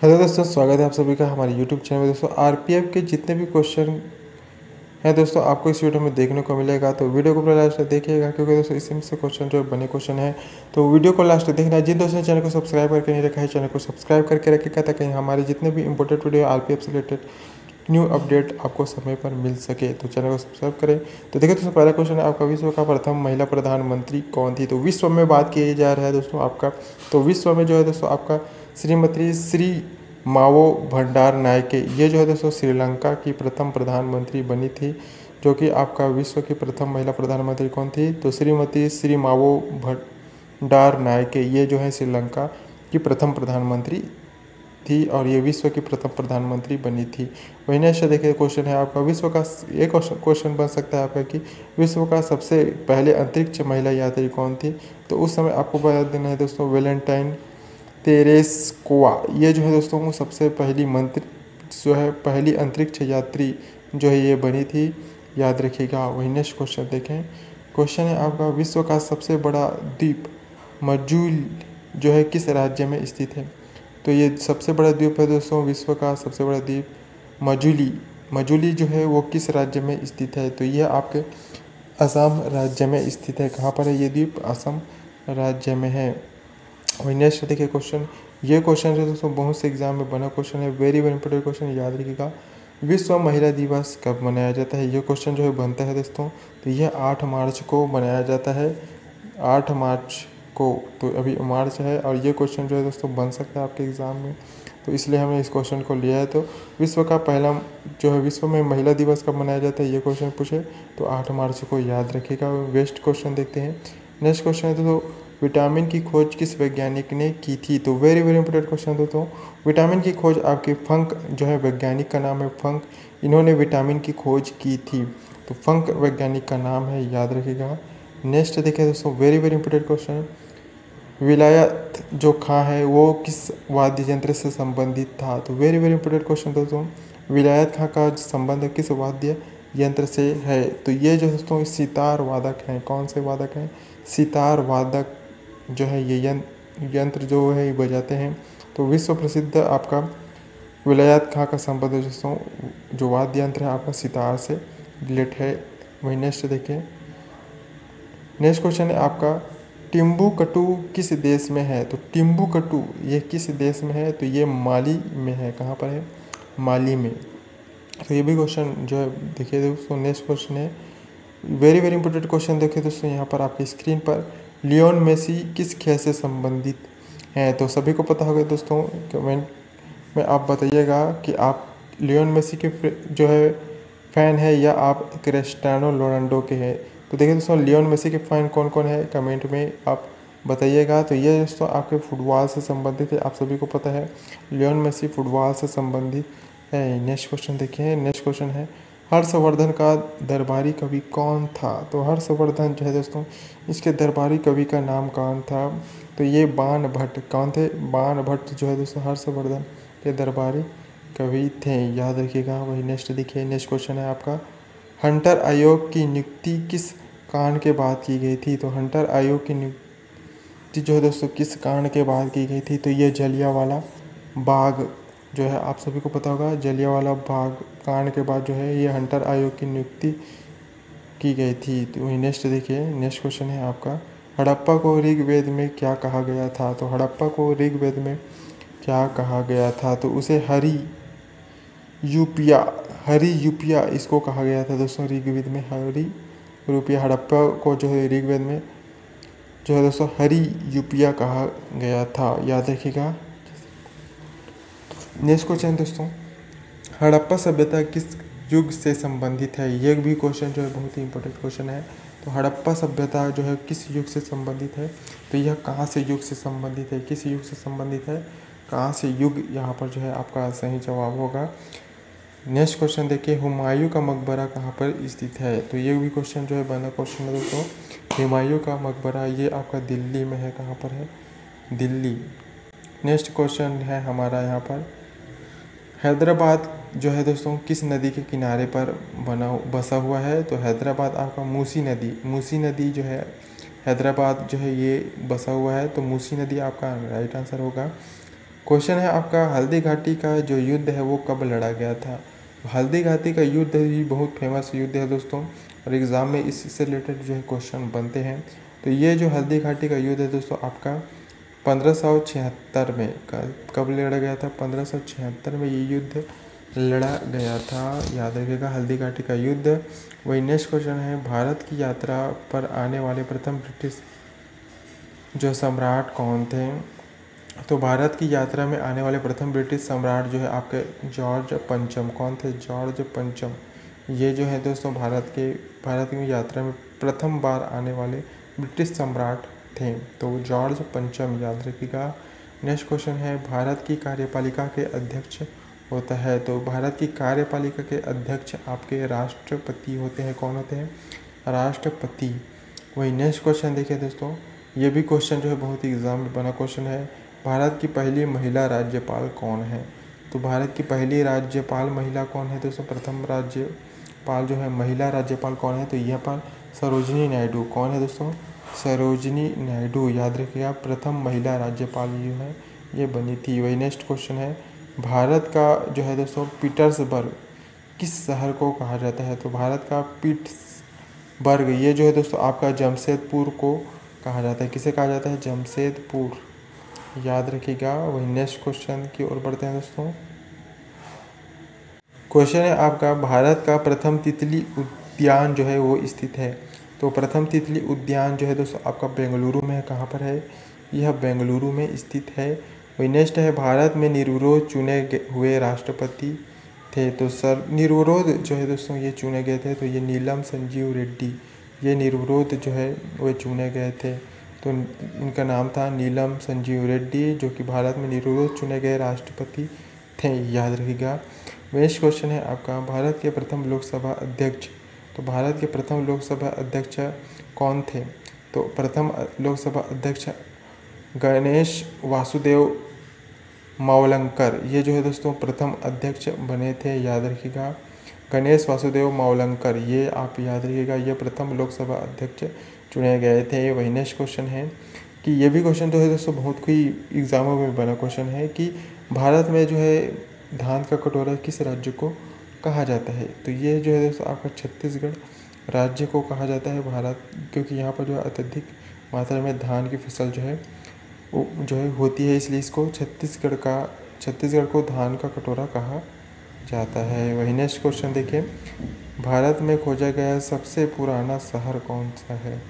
Hello दोस्तों, स्वागत है आप सभी का हमारे यूट्यूब चैनल में। दोस्तों आरपीएफ के जितने भी क्वेश्चन हैं दोस्तों आपको इस वीडियो में देखने को मिलेगा, तो वीडियो को पूरा लास्ट तक देखिएगा, क्योंकि दोस्तों इसमें से क्वेश्चन जो बने क्वेश्चन है तो वीडियो को लास्ट तक देखना है। जिन दोस्तों ने चैनल को सब्सक्राइब करके नहीं रखा है, चैनल को सब्सक्राइब करके रखिएगा, ताकि हमारे जितने भी इंपॉर्टेंट वीडियो आरपीएफ से रिलेटेड न्यू अपडेट आपको समय पर मिल सके। तो चैनल को सब्सक्राइब करें। तो देखिए दोस्तों, पहला क्वेश्चन है आपका, विश्व का प्रथम महिला प्रधानमंत्री कौन थी? तो विश्व में बात की जा रहा है दोस्तों आपका, तो विश्व में जो है दोस्तों आपका श्रीमती श्री मावो भंडार नायके, ये जो है दोस्तों श्रीलंका की प्रथम प्रधानमंत्री बनी थी। जो कि आपका विश्व की प्रथम महिला प्रधानमंत्री कौन थी? तो श्रीमती श्री मावो भंडार नायके, ये जो है श्रीलंका की प्रथम प्रधानमंत्री थी और ये विश्व की प्रथम प्रधानमंत्री बनी थी। वही नेक्स्ट देखिए क्वेश्चन है आपका, विश्व का एक क्वेश्चन बन सकता है आपका कि विश्व का सबसे पहले अंतरिक्ष महिला यात्री कौन थी? तो उस समय आपको बता देना है दोस्तों, वेलेंटाइन तेरेस्कोवा, ये जो है दोस्तों सबसे पहली मंत्री जो है पहली अंतरिक्ष यात्री जो है ये बनी थी, याद रखिएगा। वही नेक्स्ट क्वेश्चन देखें। क्वेश्चन है आपका, विश्व का सबसे बड़ा द्वीप मजूल जो है किस राज्य में स्थित है? तो ये सबसे बड़ा द्वीप है दोस्तों, विश्व का सबसे बड़ा द्वीप मजूली मजूली जो है वो किस राज्य में स्थित है? तो यह आपके असम राज्य में स्थित है। कहाँ पर है ये द्वीप? असम राज्य में है। वही नेक्स्ट देखिए क्वेश्चन, ये क्वेश्चन जो दोस्तों बहुत से एग्जाम में बना क्वेश्चन है, वेरी वेरी इंपॉर्टेंट क्वेश्चन, याद रखिएगा। विश्व महिला दिवस कब मनाया जाता है? ये क्वेश्चन जो है बनता है दोस्तों, तो यह 8 मार्च को मनाया जाता है, 8 मार्च को। तो अभी मार्च है और ये क्वेश्चन जो है दोस्तों बन सकता है आपके एग्ज़ाम में, तो इसलिए हमने इस क्वेश्चन को लिया है। तो विश्व का पहला जो है विश्व में महिला दिवस कब मनाया जाता है, ये क्वेश्चन पूछे तो 8 मार्च को, याद रखिएगा। वेस्ट क्वेश्चन देखते हैं। नेक्स्ट क्वेश्चन है तो विटामिन की खोज किस वैज्ञानिक ने की थी? तो वेरी वेरी इंपॉर्टेंट क्वेश्चन दोस्तों, विटामिन की खोज आपके फंक जो है वैज्ञानिक का नाम है फंक, इन्होंने विटामिन की खोज की थी। तो फंक वैज्ञानिक का नाम है, याद रखिएगा। नेक्स्ट देखिए दोस्तों, वेरी वेरी इंपॉर्टेंट क्वेश्चन, विलायत जो खां है वो किस वाद्य यंत्र से संबंधित था? तो वेरी वेरी इंपॉर्टेंट क्वेश्चन दोस्तों, विलायत खां का संबंध किस वाद्य यंत्र से है? तो ये जो दोस्तों सितार वादक हैं। कौन से वादक हैं? सितार वादक जो है ये यंत्र जो है ये बजाते हैं। तो विश्व प्रसिद्ध आपका विलायत खां का संबंध दोस्तों जो वाद्य यंत्र है आपका सितार से रिलेट है। वही नेक्स्ट देखिए। नेक्स्ट क्वेश्चन है आपका, टिम्बुकटू किस देश में है? तो टिम्बुकटू ये किस देश में है? तो ये माली में है। कहाँ पर है? माली में। तो ये भी क्वेश्चन जो है देखिए दोस्तों। नेक्स्ट क्वेश्चन है वेरी वेरी इंपॉर्टेंट क्वेश्चन, देखिए दोस्तों यहाँ पर आपकी स्क्रीन पर, लियोन मेसी किस खेल से संबंधित हैं? तो सभी को पता होगा दोस्तों, कमेंट में आप बताइएगा कि आप लियोन मेसी के जो है फ़ैन है या आप क्रिस्टियानो रोनाल्डो के हैं। तो देखिए दोस्तों, लियोन मेसी के फ़ैन कौन कौन है कमेंट में आप बताइएगा। तो ये दोस्तों आपके फुटबॉल से संबंधित है, आप सभी को पता है लियोन मेसी फुटबॉल से संबंधित है। नेक्स्ट क्वेश्चन देखिए। नेक्स्ट क्वेश्चन है, हर्षवर्धन का दरबारी कवि कौन था? तो हर्षवर्धन जो है दोस्तों इसके दरबारी कवि का नाम कौन था? तो ये बाण भट्ट। कौन थे? बाण भट्ट जो है दोस्तों हर्षवर्धन के दरबारी कवि थे, याद रखिएगा। वही नेक्स्ट देखिए। नेक्स्ट क्वेश्चन है आपका, हंटर आयोग की नियुक्ति किस कांड के बाद की गई थी? तो हंटर आयोग की नियुक्ति जो है दोस्तों किस कांड के बाद की गई थी? तो ये जलियांवाला बाग जो है आप सभी को पता होगा, जलियांवाला बाग कांड के बाद जो है ये हंटर आयोग की नियुक्ति की गई थी। तो वही नेक्स्ट देखिए। नेक्स्ट क्वेश्चन है आपका, हड़प्पा को ऋग्वेद में क्या कहा गया था? तो हड़प्पा को ऋग्वेद में क्या कहा गया था? तो उसे हरी यूपिया इसको कहा गया था दोस्तों ऋग्वेद में, हरी यूपिया। हड़प्पा को जो है ऋग्वेद में जो है दोस्तों हरी यूपिया कहा गया था, याद रखिएगा। नेक्स्ट क्वेश्चन दोस्तों, हड़प्पा सभ्यता किस युग से संबंधित है? ये भी क्वेश्चन जो है बहुत ही इंपॉर्टेंट क्वेश्चन है। तो हड़प्पा सभ्यता जो है किस युग से संबंधित है? तो यह कहाँ से युग से संबंधित है? किस युग से संबंधित है? कहाँ से युग यहाँ पर जो है आपका सही जवाब होगा। नेक्स्ट क्वेश्चन देखिए, हुमायूं का मकबरा कहाँ पर स्थित है? तो ये भी क्वेश्चन जो है बना क्वेश्चन है दोस्तों। हुमायूं का मकबरा ये आपका दिल्ली में है। कहाँ पर है? दिल्ली। नेक्स्ट क्वेश्चन है हमारा यहाँ पर, हैदराबाद जो है दोस्तों किस नदी के किनारे पर बसा हुआ है? तो हैदराबाद आपका मूसी नदी जो है हैदराबाद जो है ये बसा हुआ है। तो मूसी नदी आपका राइट आंसर होगा। क्वेश्चन है आपका, हल्दी घाटी का जो युद्ध है वो कब लड़ा गया था। हल्दी घाटी का युद्ध ही बहुत फेमस युद्ध है दोस्तों, और एग्ज़ाम में इससे रिलेटेड जो है क्वेश्चन बनते हैं। तो ये जो हल्दी घाटी का युद्ध है दोस्तों आपका 1576 में कब लड़ा गया था। 1576 में ये युद्ध लड़ा गया था, याद रखिएगा, हल्दी घाटी का युद्ध। वही नेक्स्ट क्वेश्चन है, भारत की यात्रा पर आने वाले प्रथम ब्रिटिश जो सम्राट कौन थे। तो भारत की यात्रा में आने वाले प्रथम ब्रिटिश सम्राट जो है आपके जॉर्ज पंचम। कौन थे? जॉर्ज पंचम। ये जो है दोस्तों भारत की यात्रा में प्रथम बार आने वाले ब्रिटिश सम्राट थे, तो जॉर्ज पंचम, याद रखिएगा। नेक्स्ट क्वेश्चन है, भारत की कार्यपालिका के अध्यक्ष होता है। तो भारत की कार्यपालिका के अध्यक्ष आपके राष्ट्रपति होते हैं। कौन होते हैं? राष्ट्रपति। वही नेक्स्ट क्वेश्चन देखिए दोस्तों, ये भी क्वेश्चन जो है बहुत ही एग्जाम में बना क्वेश्चन है, भारत की पहली महिला राज्यपाल कौन है। तो भारत की पहली राज्यपाल महिला कौन है दोस्तों? प्रथम राज्यपाल जो है महिला राज्यपाल कौन है? तो यहाँ पर सरोजिनी नायडू। कौन है दोस्तों? सरोजिनी नायडू, याद रखिएगा, प्रथम महिला राज्यपाल जो है ये बनी थी। वही नेक्स्ट क्वेश्चन है, भारत का जो है दोस्तों पीटर्सबर्ग किस शहर को कहा जाता है। तो भारत का पीटर्सबर्ग ये जो है दोस्तों आपका जमशेदपुर को कहा जाता है। किसे कहा जाता है? जमशेदपुर, याद रखिएगा। वही नेक्स्ट क्वेश्चन की ओर बढ़ते हैं दोस्तों। क्वेश्चन है आपका, भारत का प्रथम तितली उद्यान जो है वो स्थित है। तो प्रथम तितली उद्यान जो है दोस्तों आपका बेंगलुरु में है। कहाँ पर है? यह बेंगलुरु में स्थित है। वही नेक्स्ट है, भारत में निर्विरोध चुने हुए राष्ट्रपति थे। तो सर निर्विरोध जो है दोस्तों ये चुने गए थे, तो ये नीलम संजीव रेड्डी, ये निर्विरोध जो है वो चुने गए थे। तो इनका नाम था नीलम संजीव रेड्डी, जो कि भारत में निर्विरोध चुने गए राष्ट्रपति थे, याद रखिएगा। नेक्स्ट क्वेश्चन है आपका, भारत के प्रथम लोकसभा अध्यक्ष। तो भारत के प्रथम लोकसभा अध्यक्ष कौन थे। तो प्रथम लोकसभा अध्यक्ष गणेश वासुदेव मावलंकर, ये जो है दोस्तों प्रथम अध्यक्ष बने थे, याद रखिएगा। गणेश वासुदेव मावलंकर, ये आप याद रखिएगा, ये प्रथम लोकसभा अध्यक्ष चुने गए थे। वही नेक्स्ट क्वेश्चन है कि ये भी क्वेश्चन जो है दोस्तों बहुत ही एग्जामों में बना क्वेश्चन है कि भारत में जो है धान का कटोरा किस राज्य को कहा जाता है। तो ये जो है दोस्तों आपका छत्तीसगढ़ राज्य को कहा जाता है भारत, क्योंकि यहाँ पर जो है अत्यधिक मात्रा में धान की फसल जो है वो जो है होती है, इसलिए इसको छत्तीसगढ़ को धान का कटोरा कहा जाता है। वही नेक्स्ट क्वेश्चन देखिए, भारत में खोजा गया सबसे पुराना शहर कौन सा है।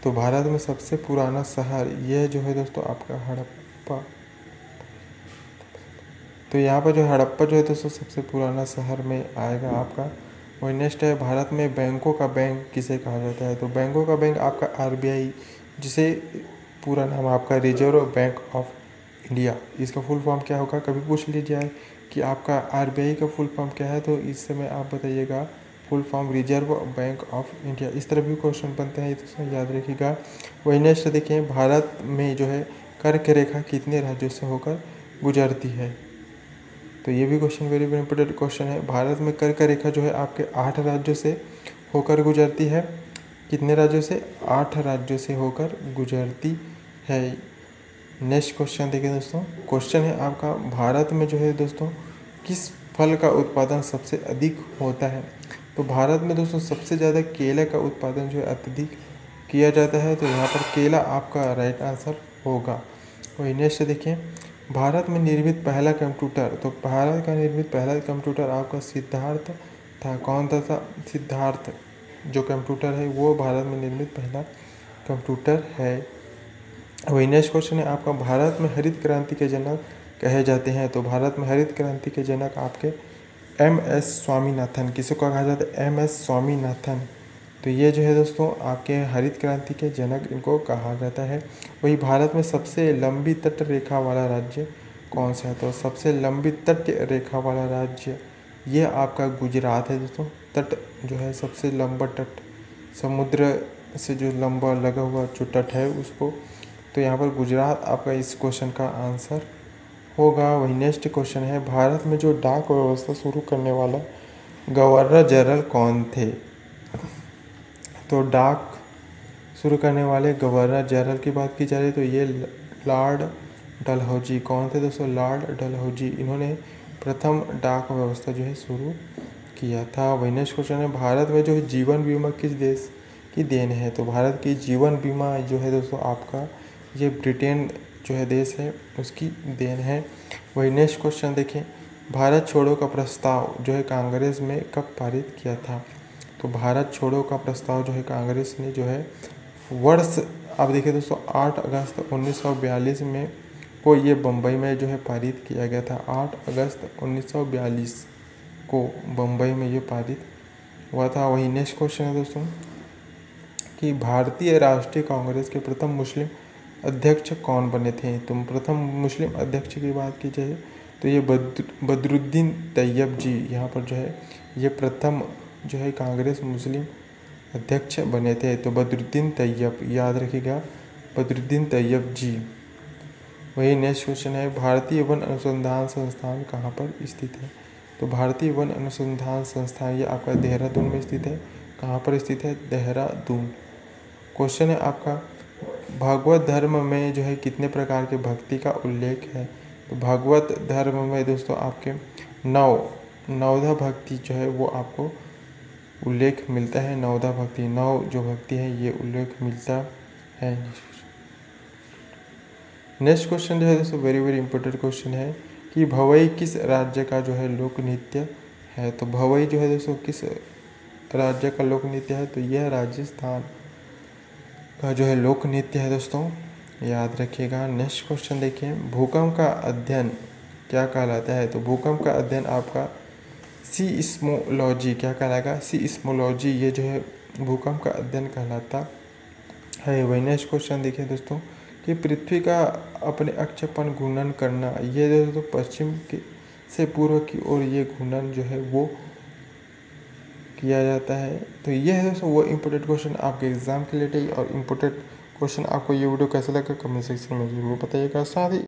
तो भारत में सबसे पुराना शहर यह जो है दोस्तों आपका हड़प्पा। तो यहाँ पर जो हड़प्पा जो है दोस्तों सबसे पुराना शहर में आएगा आपका। वही नेक्स्ट है, भारत में बैंकों का बैंक किसे कहा जाता है। तो बैंकों का बैंक आपका RBI, जिसे पूरा नाम आपका रिजर्व बैंक ऑफ इंडिया, इसका फुल फॉर्म क्या होगा, कभी पूछ लीजिए कि आपका RBI का फुल फॉर्म क्या है, तो इस समय आप बताइएगा full form reserve bank of India. इस तरह भी क्वेश्चन बनते हैं, तो याद रखिएगा। वही नेक्स्ट देखिए, भारत में जो है कर्क रेखा कितने राज्यों से होकर गुजरती है। तो ये भी question very very important question है। भारत में कर्क रेखा जो है आपके 8 राज्यों से होकर गुजरती है। कितने राज्यों से? 8 राज्यों से होकर गुजरती है। नेक्स्ट क्वेश्चन देखिए दोस्तों, क्वेश्चन है आपका, भारत में जो है दोस्तों किस फल का उत्पादन सबसे अधिक होता है। तो भारत में दोस्तों सबसे ज़्यादा केले का उत्पादन जो है अत्यधिक किया जाता है, तो यहाँ पर केला आपका राइट आंसर होगा। वही नेक्स्ट देखिए, भारत में निर्मित पहला कंप्यूटर। तो भारत का निर्मित पहला कंप्यूटर आपका सिद्धार्थ था। कौन था? सिद्धार्थ जो कंप्यूटर है वो भारत में निर्मित पहला कंप्यूटर है। वही नेक्स्ट क्वेश्चन है आपका, भारत में हरित क्रांति के जनक कहे जाते हैं। तो भारत में हरित क्रांति के जनक आपके MS स्वामीनाथन। किसे कहा जाता है? MS स्वामीनाथन। तो ये जो है दोस्तों आपके हरित क्रांति के जनक इनको कहा जाता है। वही भारत में सबसे लंबी तट रेखा वाला राज्य कौन सा है। तो सबसे लंबी तट रेखा वाला राज्य ये आपका गुजरात है दोस्तों। तट जो है सबसे लंबा तट, समुद्र से जो लंबा लगा हुआ जो तट है उसको, तो यहाँ पर गुजरात आपका इस क्वेश्चन का आंसर होगा। वही नेक्स्ट क्वेश्चन है, भारत में जो डाक व्यवस्था शुरू करने वाला गवर्नर जनरल कौन थे। तो डाक शुरू करने वाले गवर्नर जनरल की बात की जा रही है, तो ये लॉर्ड डलहौजी कौन थे दोस्तों? लॉर्ड डलहौजी। इन्होंने प्रथम डाक व्यवस्था जो है शुरू किया था। वही नेक्स्ट क्वेश्चन है, भारत में जो है जीवन बीमा किस देश की देन है? तो भारत की जीवन बीमा जो है दोस्तों आपका ये ब्रिटेन जो है देश है उसकी देन है। वही नेक्स्ट क्वेश्चन देखें, भारत छोड़ो का प्रस्ताव जो है कांग्रेस में कब पारित किया था? तो भारत छोड़ो का प्रस्ताव जो है कांग्रेस ने जो है वर्ष, आप देखिए दोस्तों 8 अगस्त 1942 में को ये बम्बई में जो है पारित किया गया था। 8 अगस्त 1942 को बम्बई में ये पारित हुआ था। वही नेक्स्ट क्वेश्चन है दोस्तों कि भारतीय राष्ट्रीय कांग्रेस के प्रथम मुस्लिम अध्यक्ष कौन बने थे? तो प्रथम मुस्लिम अध्यक्ष की बात की जाए तो ये बदरुद्दीन तैयब जी यहाँ पर जो है ये प्रथम जो है कांग्रेस मुस्लिम अध्यक्ष बने थे। तो बदरुद्दीन तैयब, याद रखिएगा बदरुद्दीन तैयब जी। वही नेक्स्ट क्वेश्चन है, भारतीय वन अनुसंधान संस्थान कहाँ पर स्थित है? तो भारतीय वन अनुसंधान संस्थान ये आपका देहरादून में स्थित है। कहाँ पर स्थित है? देहरादून। क्वेश्चन है आपका, भागवत धर्म में जो है कितने प्रकार के भक्ति का उल्लेख है? तो भागवत धर्म में दोस्तों आपके नवधा भक्ति जो है वो आपको उल्लेख मिलता है। नवधा भक्ति, नौ जो भक्ति है ये उल्लेख मिलता है। नेक्स्ट क्वेश्चन जो है दोस्तों वेरी इंपॉर्टेंट क्वेश्चन है कि भवई किस राज्य का जो है लोक नृत्य है? तो भवई जो है दोस्तों किस राज्य का लोक नृत्य है? तो यह राजस्थान का जो है लोक नृत्य है दोस्तों, याद रखिएगा। नेक्स्ट क्वेश्चन देखिए, भूकंप का अध्ययन क्या कहलाता है? तो भूकंप का अध्ययन आपका सीस्मोलॉजी क्या कहलाएगा? सीस्मोलॉजी ये जो है भूकंप का अध्ययन कहलाता है। वही नेक्स्ट क्वेश्चन देखिए दोस्तों कि पृथ्वी का अपने अक्ष पर घूर्णन करना, ये दोस्तों पश्चिम से पूर्व की ओर ये घूर्णन जो है वो किया जाता है। तो ये है दोस्तों वो इम्पोर्टेंट क्वेश्चन आपके एग्जाम के लिए। और इम्पोर्टेंट क्वेश्चन आपको ये वीडियो कैसा लगा कमेंट सेक्शन में जरूर बताइएगा। साथ ही